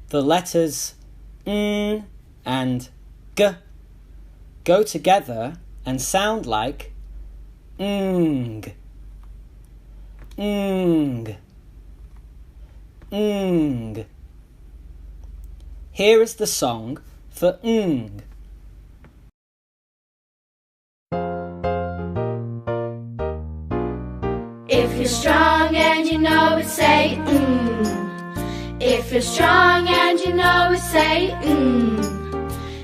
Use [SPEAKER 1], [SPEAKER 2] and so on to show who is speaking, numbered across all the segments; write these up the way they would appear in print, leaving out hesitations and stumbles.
[SPEAKER 1] The letters N and G go together and sound like ng, ng, ng. Here is the song for ng.
[SPEAKER 2] If you're strong and you know it, say If you're strong and you know it, say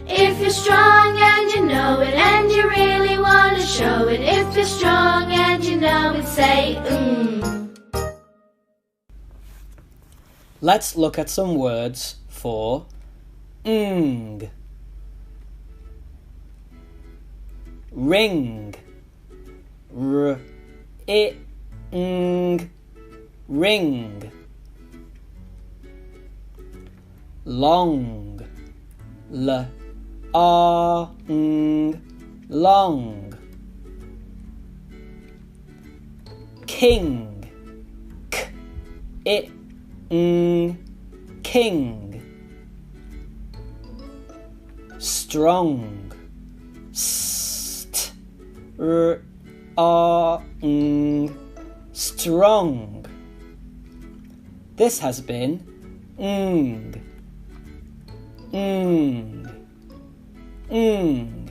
[SPEAKER 2] If you're strong and you know it and you really want to show it, if you're strong and you know it, say
[SPEAKER 1] Let's look at some words for ng. Ring, r-i-ng, ring. Long, l-a-ng, long. King, k-i-ng, king. Strong, st-r-a-ng, strong. This has been ng, ng, ng.